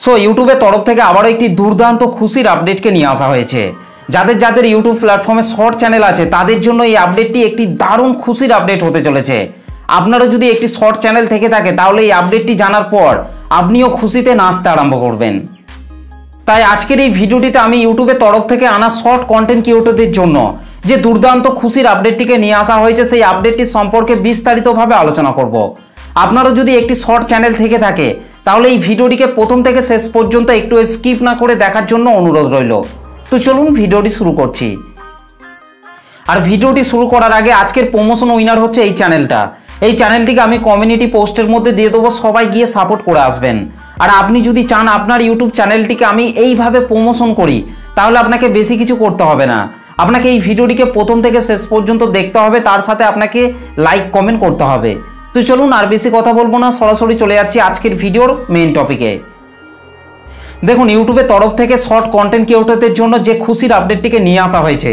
So ইউটিউবের তরফ থেকে আবারও একটি দুর্দান্ত খুশির আপডেটকে নিয়ে আসা হয়েছে। যাদের যাদের ইউটিউব প্ল্যাটফর্মে শর্ট চ্যানেল আছে তাদের জন্য এই আপডেটটি একটি দারুণ খুশির আপডেট হতে চলেছে। আপনারও যদি একটি শর্ট চ্যানেল থেকে থাকে তাহলে এই আপডেটটি জানার পর আপনিও খুশিতে নাচতে আরম্ভ করবেন। তাই আজকের এই ভিডিওটিতে আমি ইউটিউবের তরফ থেকে আনা শর্ট কন্টেন্ট ক্রিয়েটরদের জন্য যে দুর্দান্ত খুশির আপডেটটিকে নিয়ে আসা হয়েছে সেই আপডেটটি সম্পর্কে বিস্তারিতভাবে আলোচনা করব। আপনারও যদি একটি শর্ট চ্যানেল থেকে থাকে তাহলে এই ভিডিওটিকে প্রথম থেকে শেষ পর্যন্ত একটু স্কিপ না করে দেখার জন্য অনুরোধ রইল। তো চলুন ভিডিওটি শুরু করছি। আর ভিডিওটি শুরু করার আগে আজকের প্রমোশন উইনার হচ্ছে এই চ্যানেলটা। এই চ্যানেলটিকে আমি কমিউনিটি পোস্টের মধ্যে দিয়ে দেবো, সবাই গিয়ে সাপোর্ট করে আসবেন। আর আপনি যদি চান আপনার ইউটিউব চ্যানেলটিকে আমি এইভাবে প্রমোশন করি তাহলে আপনাকে বেশি কিছু করতে হবে না। আপনাকে এই ভিডিওটিকে প্রথম থেকে শেষ পর্যন্ত দেখতে হবে, তার সাথে আপনাকে লাইক কমেন্ট করতে হবে। তো চলুন আর বেশি কথা বলবো না, সরাসরি চলে যাচ্ছি আজকের ভিডিওর মেইন টপিকে। দেখুন, ইউটিউবের তরফ থেকে শর্ট কন্টেন্ট ক্রিয়েটরদের জন্য যে খুশির আপডেটটিকে নিয়ে আসা হয়েছে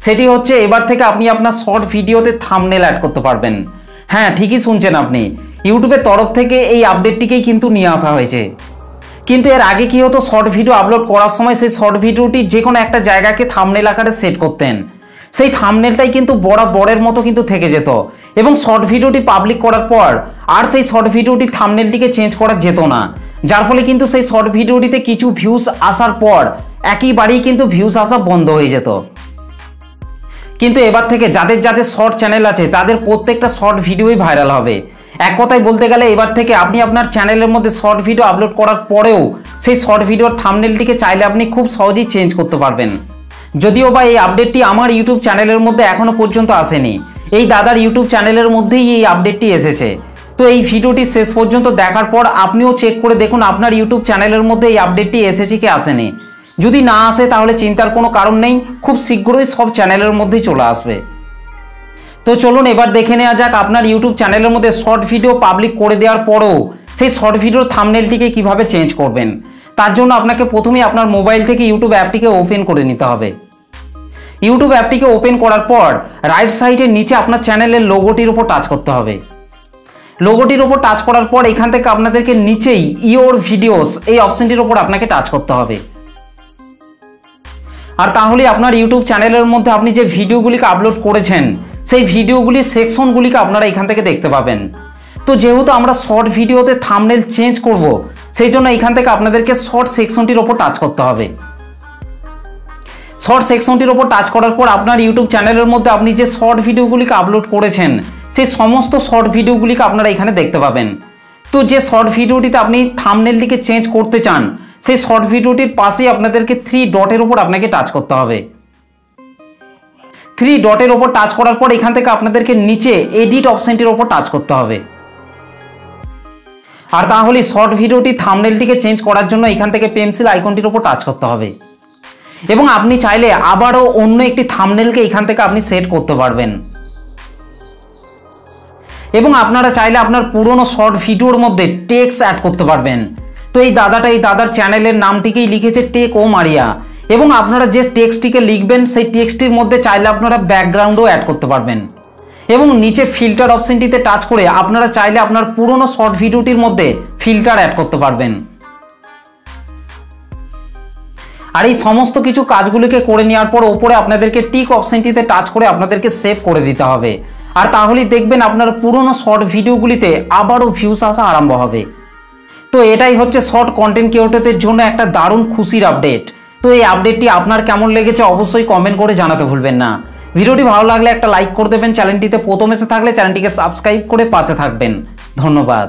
সেটি হচ্ছে এবার থেকে আপনি আপনার শর্ট ভিডিওতে থাম্বনেল অ্যাড করতে পারবেন। হ্যাঁ, ঠিকই শুনছেন আপনি, ইউটিউবের তরফ থেকে এই আপডেটটিকেই কিন্তু নিয়ে আসা হয়েছে। কিন্তু এর আগে কি হতো, শর্ট ভিডিও আপলোড করার সময় সেই শর্ট ভিডিওটি যে কোনো একটা জায়গাকে থাম্বনেল আকারে সেট করতেন, সেই থাম্বনেলটাই কিন্তু বরাবরের মতো কিন্তু থেকে যেত এবং শর্ট ভিডিওটি পাবলিক করার পর আর সেই শর্ট ভিডিওটি থাম্বনেলটিকে চেঞ্জ করা যেত না, যার ফলে কিন্তু সেই শর্ট ভিডিওটিতে কিছু ভিউজ আসার পর একইবারেই কিন্তু ভিউজ আসা বন্ধ হয়ে যেত। কিন্তু এবার থেকে যাদের যাদের শর্ট চ্যানেল আছে তাদের প্রত্যেকটা শর্ট ভিডিওই ভাইরাল হবে। এক কথায় বলতে গেলে এবার থেকে আপনি আপনার চ্যানেলের মধ্যে শর্ট ভিডিও আপলোড করার পরেও সেই শর্ট ভিডিওর থাম্বনেলটিকে চাইলে আপনি খুব সহজেই চেঞ্জ করতে পারবেন। যদিও বা এই আপডেটটি আমার ইউটিউব চ্যানেলের মধ্যে এখনো পর্যন্ত আসেনি, এই দাদার ইউটিউব চ্যানেলের মধ্যেই এই আপডেটটি এসেছে। তো এই ভিডিওটি শেষ পর্যন্ত দেখার পর আপনিও চেক করে দেখুন আপনার ইউটিউব চ্যানেলের মধ্যে এই আপডেটটি এসেছে কি আসেনি। যদি না আসে তাহলে চিন্তার কোনো কারণ নেই, খুব শীঘ্রই সব চ্যানেলের মধ্যেই চলে আসবে। তো চলুন এবার দেখে নেওয়া যাক আপনার ইউটিউব চ্যানেলের মধ্যে শর্ট ভিডিও পাবলিক করে দেওয়ার পরও সেই শর্ট ভিডিওর থাম্বনেলটিকে কিভাবে চেঞ্জ করবেন। তার জন্য আপনাকে প্রথমেই আপনার মোবাইল থেকে ইউটিউব অ্যাপটিকে ওপেন করে নিতে হবে। ইউটিউব অ্যাপটিকে ওপেন করার পর রাইট সাইডের নিচে আপনার চ্যানেলের লোগোটির উপর টাচ করতে হবে। লোগোটির উপর টাচ করার পর এখান থেকে আপনাদেরকে নিচেই ইওর ভিডিওস এই অপশনটির উপর আপনাকে টাচ করতে হবে। আর তাহলে আপনার ইউটিউব চ্যানেলের মধ্যে আপনি যে ভিডিওগুলিকে আপলোড করেছেন সেই ভিডিওগুলির সেকশনগুলিকে আপনারা এখান থেকে দেখতে পাবেন। তো যেহেতু আমরা শর্ট ভিডিওতে থাম্বনেল চেঞ্জ করব, সেই জন্য এখান থেকে আপনাদেরকে শর্ট সেকশনটির ওপর টাচ করতে হবে। শর্ট সেকশনটির ওপর টাচ করার পর আপনার ইউটিউব চ্যানেলের মধ্যে আপনি যে শর্ট ভিডিওগুলিকে আপলোড করেছেন সেই সমস্ত শর্ট ভিডিওগুলিকে আপনারা এখানে দেখতে পাবেন। তো যে শর্ট ভিডিওটিতে আপনি থাম্বনেলটিকে চেঞ্জ করতে চান সেই শর্ট ভিডিওটির পাশেই আপনাদেরকে 3 ডটের উপর আপনাকে টাচ করতে হবে। 3 ডটের উপর টাচ করার পর এখান থেকে আপনাদেরকে নিচে এডিট অপশনটির উপর টাচ করতে হবে। আর তাহলে শর্ট ভিডিওটি থাম্বনেলটিকে চেঞ্জ করার জন্য এখান থেকে পেন্সিল আইকনটির উপর টাচ করতে হবে এবং আপনি চাইলে আবারও অন্য একটি থাম্বনেলকে এখান থেকে আপনি সেট করতে পারবেন। এবং আপনারা চাইলে আপনার পুরনো শর্ট ভিডিওর মধ্যে টেক্সট অ্যাড করতে পারবেন। তো এই দাদার চ্যানেলের নামটিকেই লিখেছে টেক ও মারিয়া এবং আপনারা যে টেক্সটটিকে লিখবেন সেই টেক্সটটির মধ্যে চাইলে আপনারা ব্যাকগ্রাউন্ডও অ্যাড করতে পারবেন এবং নিচে ফিল্টার অপশনটিতে টাচ করে আপনারা চাইলে আপনার পুরনো শর্ট ভিডিওটির মধ্যে ফিল্টার অ্যাড করতে পারবেন। আর এই সমস্ত কিছু কাজগুলিকে করে নেওয়ার পর ওপরে আপনাদেরকে টিক অপশনটিতে টাচ করে আপনাদেরকে সেভ করে দিতে হবে। আর তাহলেই দেখবেন আপনার পুরনো শর্ট ভিডিওগুলিতে আবারও ভিউজ আসা আরম্ভ হবে। তো এটাই হচ্ছে শর্ট কন্টেন্ট ক্রিয়েটরদের জন্য একটা দারুণ খুশির আপডেট। তো এই আপডেটটি আপনার কেমন লেগেছে অবশ্যই কমেন্ট করে জানাতে ভুলবেন না। ভিডিওটি ভালো লাগলে একটা লাইক করে দেবেন, চ্যানেলটিতে প্রথম এসে থাকলে চ্যানেলটিকে সাবস্ক্রাইব করে পাশে থাকবেন। ধন্যবাদ।